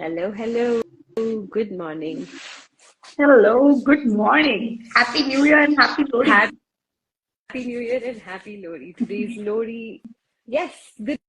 Hello, hello. Good morning. Hello, good morning. Happy New Year and happy Lodi. Happy New Year and happy Lori. Today's Lori. Yes, good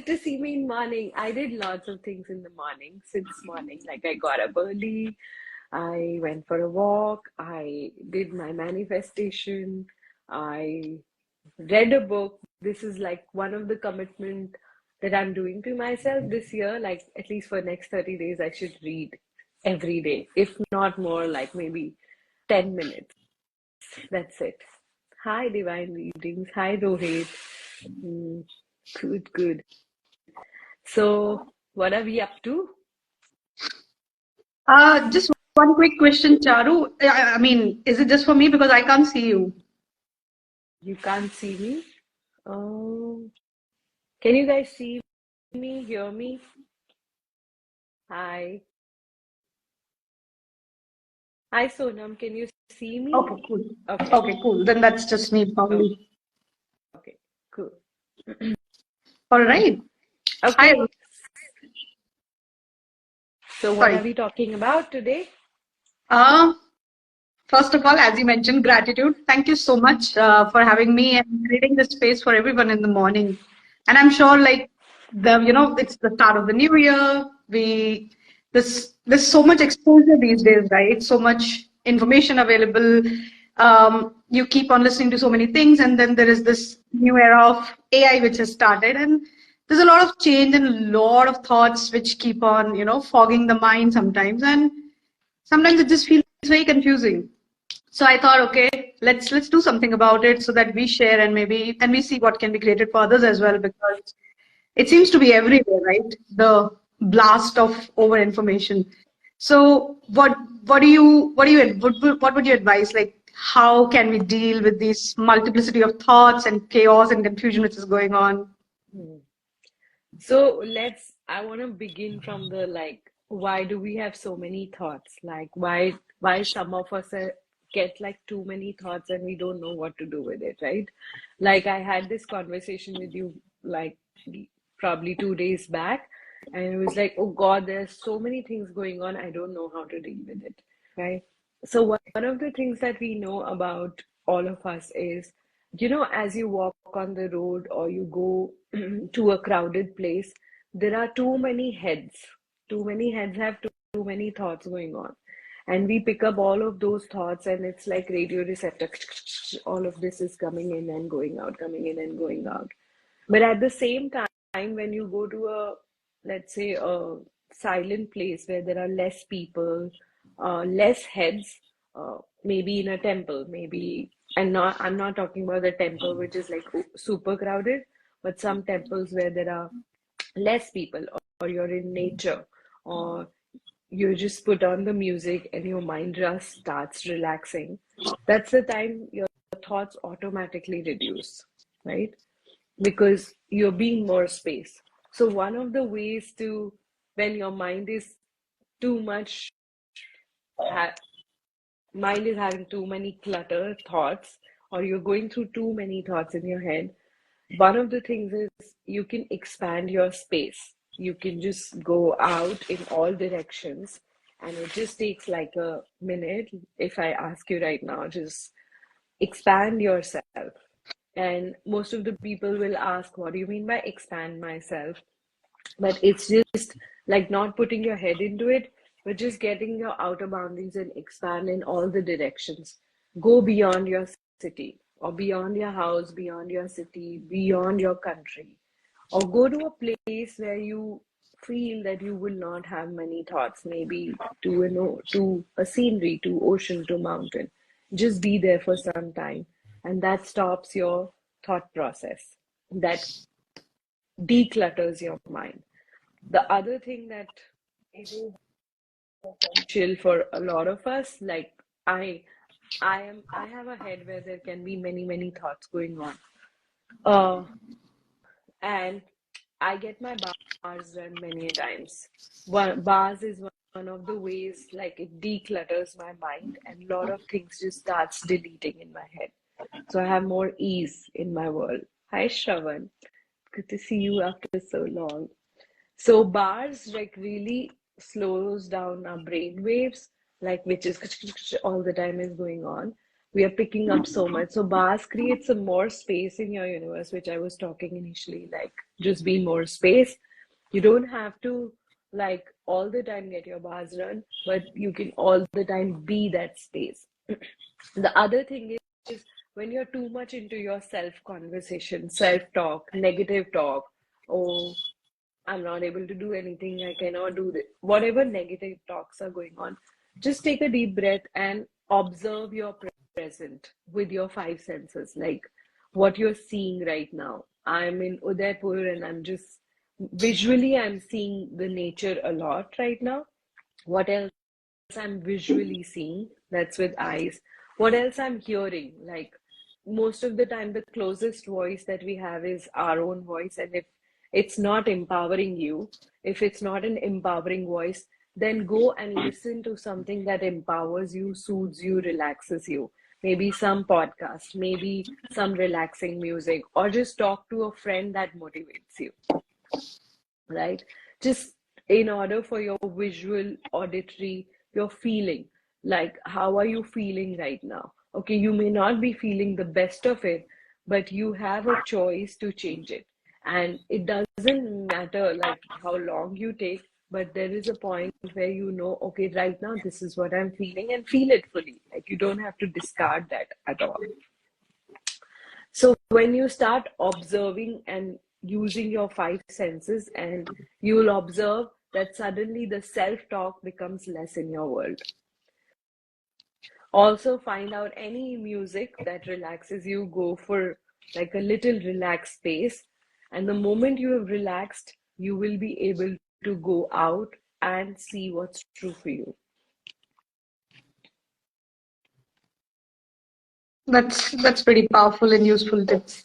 to see me in morning. I did lots of things in the morning, since morning. Like I got up early, I went for a walk, I did my manifestation, I read a book. This is like one of the commitment that I'm doing to myself this year. Like at least for next 30 days, I should read every day, if not more, like maybe 10 minutes. That's it. Hi, Divine Readings. Hi, Rohit. Mm, good, good. So, what are we up to? Just one quick question, Charu. I mean, is it just for me because I can't see you? You can't see me. Oh, can you guys see me, hear me? Hi. Hi, Sonam. Can you see me? Okay, cool. Okay, Okay, cool. Then that's just me probably. okay, cool. All right. Hi. Okay, so what are Sorry. we talking about today? Uh, First of all, as you mentioned, gratitude. Thank you so much for having me and creating this space for everyone in the morning. And I'm sure, like it's the start of the new year. There's so much exposure these days, right? So much information available. You keep on listening to so many things, and then there is this new era of AI which has started, and there's a lot of change and a lot of thoughts which keep on, fogging the mind sometimes, and sometimes it just feels very confusing. So I thought, okay, let's do something about it so that we share and we see what can be created for others as well, because it seems to be everywhere, right? The blast of over information. So what would you advise? Like, how can we deal with this multiplicity of thoughts and chaos and confusion which is going on? Hmm. So I want to begin from the like, why do we have so many thoughts? Like, why some of us get like too many thoughts and we don't know what to do with it, right? Like, I had this conversation with you like probably 2 days back, and it was like, oh God, there's so many things going on. I don't know how to deal with it, right? So one of the things that we know about all of us is, as you walk on the road or you go to a crowded place, there are too many heads. Too many heads have too many thoughts going on. And we pick up all of those thoughts, and it's like radio receptor. All of this is coming in and going out, coming in and going out. But at the same time, when you go to let's say, a silent place where there are less people, less heads, maybe in a temple, maybe, and I'm not talking about the temple which is like super crowded, but some temples where there are less people, or you're in nature, or you just put on the music and your mind just starts relaxing. That's the time your thoughts automatically reduce, right? Because you're being more space. So one of the ways to, when your too much, ha- mind is having too many clutter thoughts, or you're going through too many thoughts in your head, one of the things is you can expand your space. You can just go out in all directions, and it just takes like a minute. If I ask you right now, just expand yourself. And most of the people will ask, what do you mean by expand myself? But it's just like not putting your head into it, but just getting your outer boundaries and expand in all the directions. Go beyond your city, or beyond your house, beyond your city, beyond your country, or go to a place where you feel that you will not have many thoughts, maybe to a scenery, to ocean, to mountain. Just be there for some time, and that stops your thought process. That declutters your mind. The other thing that is essential for a lot of us, like I, I have a head where there can be many, many thoughts going on. Uh, and I get my bars done many times. Bars is one of the ways, like, it declutters my mind, and a lot of things just starts deleting in my head. So I have more ease in my world. Hi, Shravan. Good to see you after so long. So bars, like, really, slows down our brain waves, like which is all the time is going on. We are picking up so much. So bars create some more space in your universe, which I was talking initially, like just be more space. You don't have to like all the time get your bars run, but you can all the time be that space. The other thing is when you're too much into your self conversation, self talk, negative talk, oh, I'm not able to do anything, I cannot do this, whatever negative talks are going on, just take a deep breath and observe your present with your five senses, like what you're seeing right now. I'm in Udaipur and I'm just visually, I'm seeing the nature a lot right now. What else I'm visually seeing? That's with eyes. What else I'm hearing? Like most of the time, the closest voice that we have is our own voice. And if it's not empowering you, if it's not an empowering voice, then go and listen to something that empowers you, soothes you, relaxes you. Maybe some podcast, maybe some relaxing music, or just talk to a friend that motivates you, right? Just in order for your visual, auditory, your feeling, like how are you feeling right now? Okay, you may not be feeling the best of it, but you have a choice to change it. And it doesn't matter like how long you take, but there is a point where you know, okay, right now this is what I'm feeling and feel it fully. Like you don't have to discard that at all. So when you start observing and using your five senses, and you'll observe that suddenly the self-talk becomes less in your world. Also find out any music that relaxes you, go for like a little relaxed space. And the moment you have relaxed, you will be able to go out and see what's true for you. That's pretty powerful and useful tips.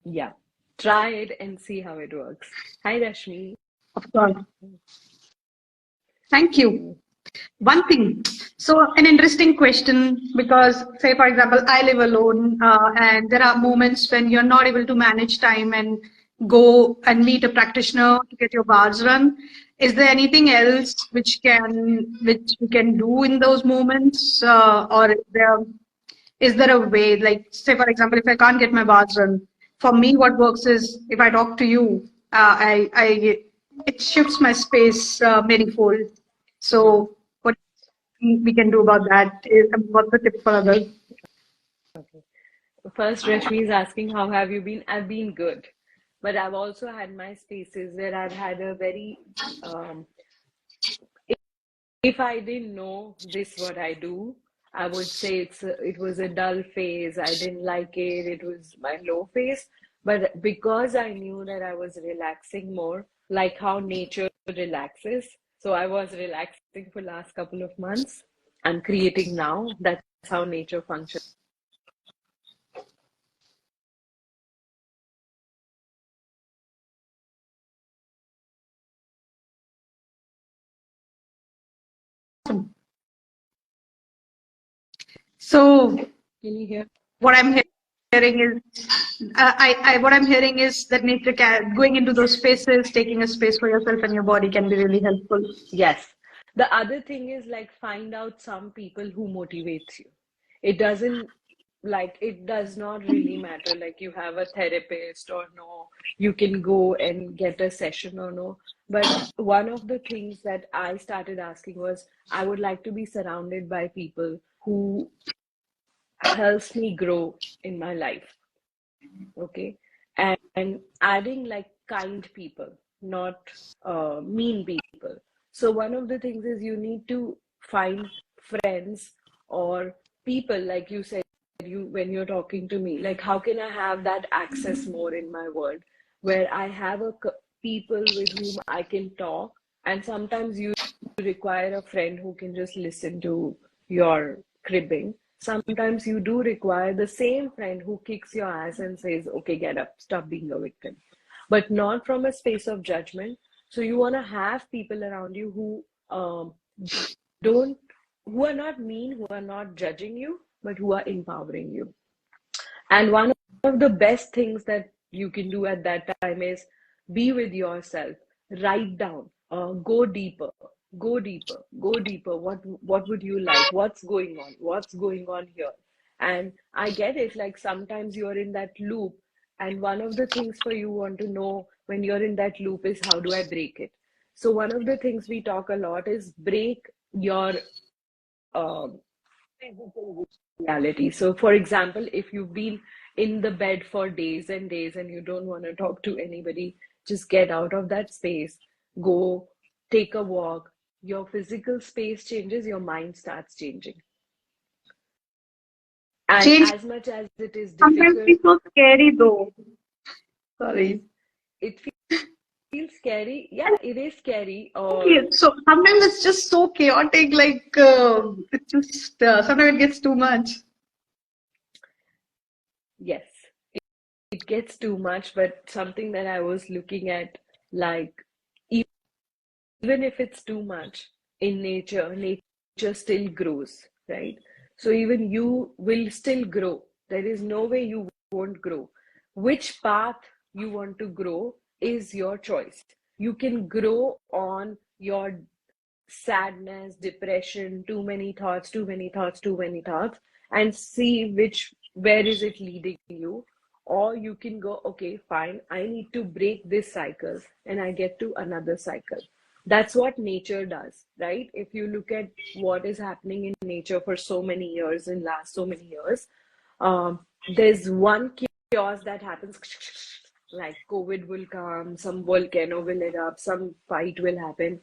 Yeah. Try it and see how it works. Hi, Rashmi. Of course. Thank you. One thing. So, an interesting question because, say, for example, I live alone, and there are moments when you're not able to manage time and go and meet a practitioner to get your bars run. Is there anything else which we can do in those moments, or is there a way, like, say, for example, if I can't get my bars run, for me, what works is if I talk to you, it shifts my space manifold. So, what we can do about that? What's the tip for others? Okay. First, Rashmi is asking, how have you been? I've been good. But I've also had my spaces where I've had a very, um, if I didn't know this what I do, I would say it was a dull phase. I didn't like it. It was my low phase. But because I knew that I was relaxing more, like how nature relaxes. So I was relaxing for last couple of months. I'm creating now. That's how nature functions. So, Can you hear? what I'm hearing is, what I'm hearing is that nature going into those spaces, taking a space for yourself and your body can be really helpful. Yes. The other thing is like find out some people who motivates you. It doesn't like it does not really matter like you have a therapist or no, you can go and get a session or no. But one of the things that I started asking was I would like to be surrounded by people who helps me grow in my life. Okay. And adding like kind people, not mean people. So one of the things is you need to find friends or people, like you said, you when you're talking to me, like how can I have that access more in my world where I have people with whom I can talk, and sometimes you require a friend who can just listen to your cribbing. Sometimes you do require the same friend who kicks your ass and says, okay, get up, stop being a victim, but not from a space of judgment. So you want to have people around you who don't, who are not mean, who are not judging you, but who are empowering you. And one of the best things that you can do at that time is be with yourself. Write down. go deeper, go deeper, go deeper. What would you like? What's going on? What's going on here? And I get it, like sometimes you're in that loop, and one of the things for you want to know when you're in that loop is how do I break it? So one of the things we talk a lot is break your um, physical reality. So for example, if you've been in the bed for days and days and you don't want to talk to anybody, just get out of that space, go take a walk. Your physical space changes, your mind starts changing. And Change as much as it is sometimes difficult, feels so scary though. Sorry. it feels scary. Yeah, it is scary. Or Okay, so sometimes it's just so chaotic, like it's just sometimes it gets too much. yes, it gets too much, but something that I was looking at, like even if it's too much in nature, nature still grows, right? So even you will still grow. There is no way you won't grow. Which path you want to grow is your choice. You can grow on your sadness, depression, too many thoughts, too many thoughts, too many thoughts, and see where is it leading you. Or you can go, okay, fine, I need to break this cycle and I get to another cycle. That's what nature does, right? If you look at what is happening in nature for so many years, in last so many years, there's one chaos that happens, like COVID will come, some volcano will erupt, some fight will happen,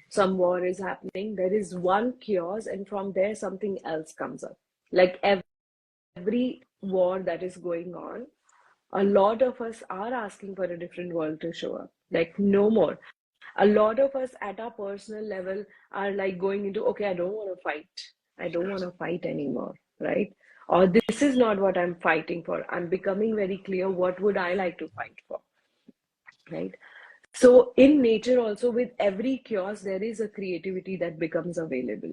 some war is happening, there is one chaos, and from there something else comes up. Like every war that is going on, a lot of us are asking for a different world to show up. Like, no more. A lot of us at our personal level are like going into, okay, I don't want to fight. I don't want to fight anymore, right? Or this is not what I'm fighting for. I'm becoming very clear what would I like to fight for, right? So in nature also, with every chaos, there is a creativity that becomes available.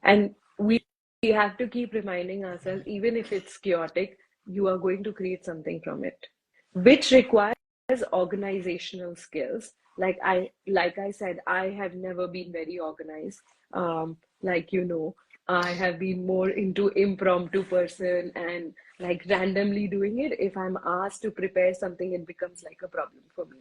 And we have to keep reminding ourselves, even if it's chaotic, you are going to create something from it, which requires organizational skills. Like I said, I have never been very organized. Like I have been more into impromptu person and like randomly doing it. If I'm asked to prepare something, it becomes like a problem for me.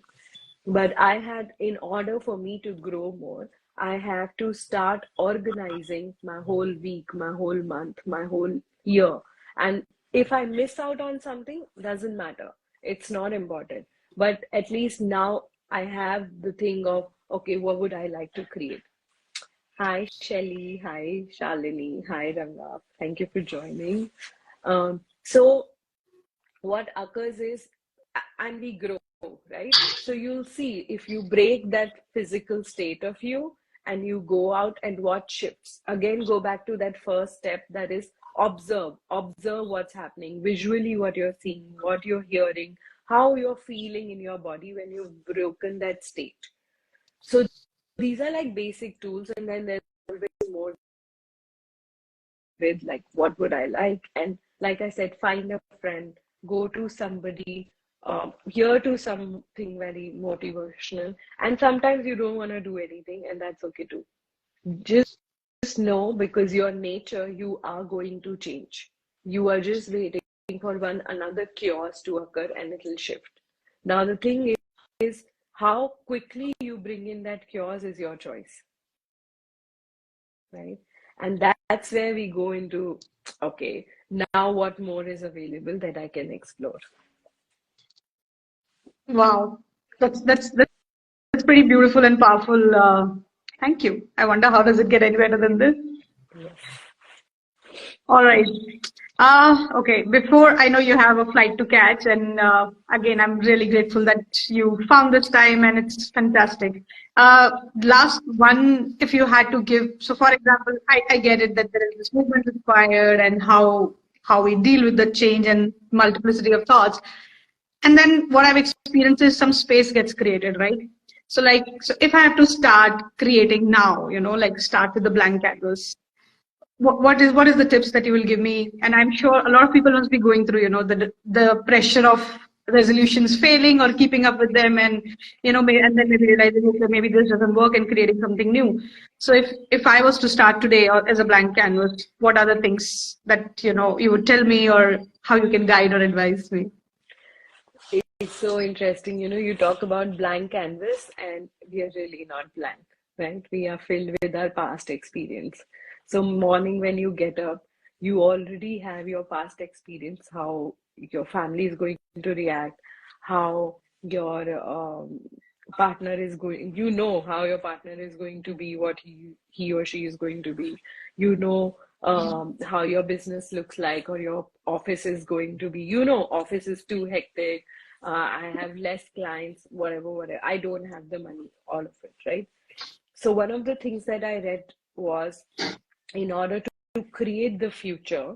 But I had, in order for me to grow more, I have to start organizing my whole week, my whole month, my whole year. And if I miss out on something, doesn't matter. It's not important. But at least now I have the thing of, okay, what would I like to create? Hi, Shelly. Hi, Shalini. Hi, Ranga. Thank you for joining. So what occurs is, and we grow, right? So you'll see if you break that physical state of you and you go out and what shifts. Again, go back to that first step, that is observe what's happening visually, what you're seeing, what you're hearing, how you're feeling in your body when you've broken that state. So these are like basic tools, and then there's always more with like what would I like, and like I said, find a friend, go to somebody, hear to something very motivational, and sometimes you don't want to do anything, and that's okay too. Just know, because your nature, you are going to change. You are just waiting for one another chaos to occur and it will shift. Now the thing is how quickly you bring in that chaos is your choice, right? And that's where we go into, okay, now what more is available that I can explore? Wow, that's pretty beautiful and powerful. Thank you. I wonder how does it get any better than this? Yes. All right. Okay. Before, I know you have a flight to catch, and again, I'm really grateful that you found this time, and it's fantastic. Last one, if you had to give, so for example, I get it that there is this movement required, and how we deal with the change and multiplicity of thoughts. And then what I've experienced is some space gets created, right? So so if I have to start creating now, like start with the blank canvas, what is the tips that you will give me? And I'm sure a lot of people must be going through, the pressure of resolutions failing or keeping up with them, and and then maybe realizing, okay, maybe this doesn't work, and creating something new. So if I was to start today or as a blank canvas, what are the things that you would tell me, or how you can guide or advise me? It's so interesting. You talk about blank canvas, and we are really not blank, right? We are filled with our past experience. So, morning when you get up, you already have your past experience, how your family is going to react, how your partner is going, how your partner is going to be, what he or she is going to be. You know how your business looks like, or your office is going to be. Office is too hectic, I have less clients, whatever. I don't have the money, all of it, right? So one of the things that I read was, in order to create the future,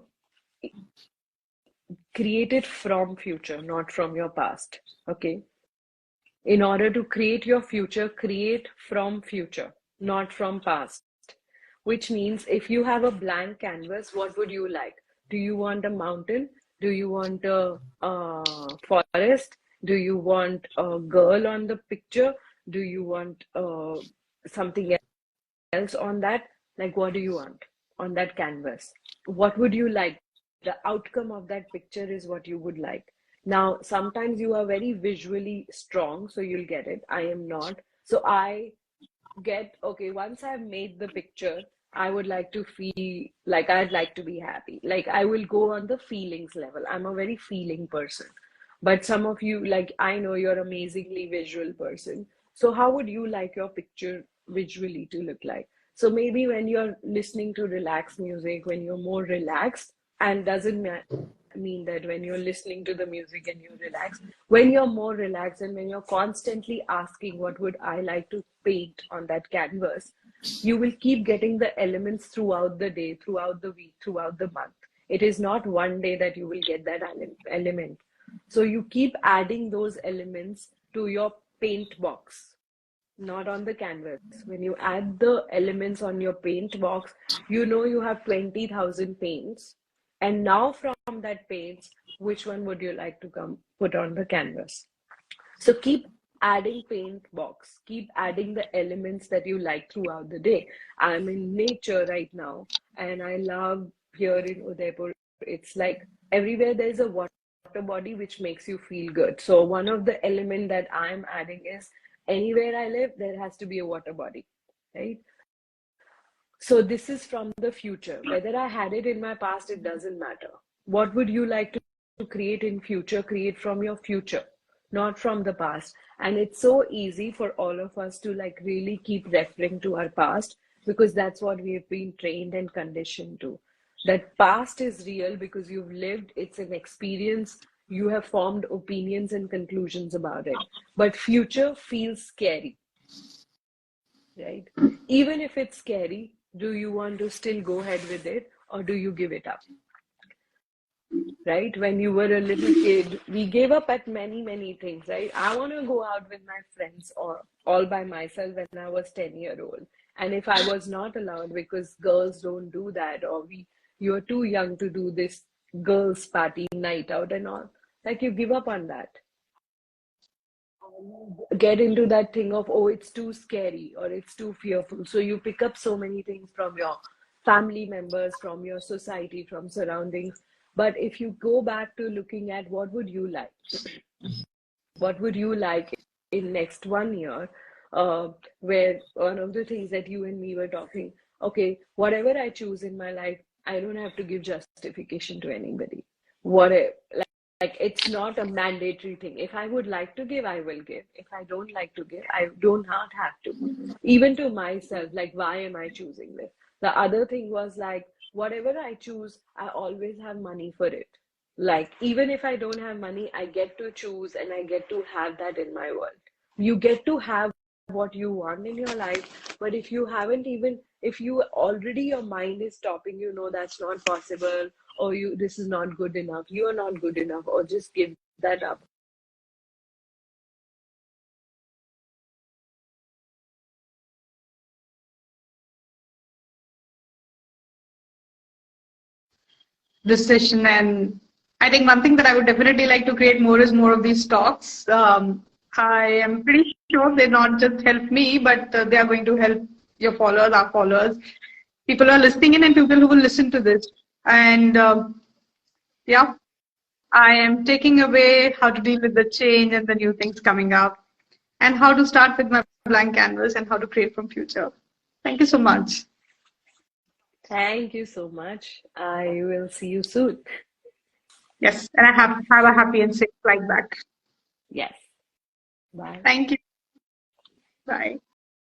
create it from future, not from your past. Okay. In order to create your future, create from future, not from past. Which means if you have a blank canvas, what would you like? Do you want a mountain? Do you want a forest? Do you want a girl on the picture? Do you want something else on that? Like, what do you want on that canvas? What would you like? The outcome of that picture is what you would like. Now, sometimes you are very visually strong, so you'll get it. I am not. So I get, okay, once I've made the picture, I would like to feel like I'd like to be happy. Like, I will go on the feelings level. I'm a very feeling person. But some of you, like, I know you're amazingly visual person. So how would you like your picture visually to look like? So maybe when you're listening to relaxed music, when you're more relaxed, and doesn't mean that when you're listening to the music and you're relaxed, when you're more relaxed and when you're constantly asking, what would I like to paint on that canvas, you will keep getting the elements throughout the day, throughout the week, throughout the month. It is not one day that you will get that element. So you keep adding those elements to your paint box, not on the canvas. When you add the elements on your paint box, you have 20,000 paints. And now from that paints, which one would you like to come put on the canvas? So keep adding paint box, keep adding the elements that you like throughout the day. I'm in nature right now, and I love here in Udaipur. It's like everywhere there's a water body which makes you feel good. So one of the element that I'm adding is, anywhere I live, there has to be a water body, right? So this is from the future. Whether I had it in my past, it doesn't matter. What would you like to create in future? Create from your future, not from the past. And it's so easy for all of us to like really keep referring to our past, because that's what we have been trained and conditioned to. That past is real because you've lived, it's an experience, you have formed opinions and conclusions about it. But future feels scary, right? Even if it's scary, do you want to still go ahead with it, or do you give it up? Right? When you were a little kid, we gave up at many, many things, right? I want to go out with my friends or all by myself when I was 10-year-old. And if I was not allowed because girls don't do that, or you're too young to do this girls' party night out and all, like you give up on that. Get into that thing of, oh, it's too scary or it's too fearful. So you pick up so many things from your family members, from your society, from surroundings. But if you go back to looking at what would you like, what would you like in next 1 year, where one of the things that you and me were talking, okay, whatever I choose in my life, I don't have to give justification to anybody. Whatever, like it's not a mandatory thing. If I would like to give, I will give. If I don't like to give, I do not have to. Even to myself, like, why am I choosing this? The other thing was like, whatever I choose, I always have money for it. Like, even if I don't have money, I get to choose and I get to have that in my world. You get to have what you want in your life, but if you haven't even, if you already, your mind is stopping you, no, that's not possible, or this is not good enough, you are not good enough, or just give that up. This session, and I think one thing that I would definitely like to create more is more of these talks. I am pretty sure they not just help me, but they are going to help your followers, our followers, people who are listening in, and people who will listen to this. And yeah, I am taking away how to deal with the change and the new things coming up, and how to start with my blank canvas and how to create from future. Thank you so much. Thank you so much. I will see you soon. Yes, and I have a happy and safe flight back. Yes. Bye. Thank you. Bye.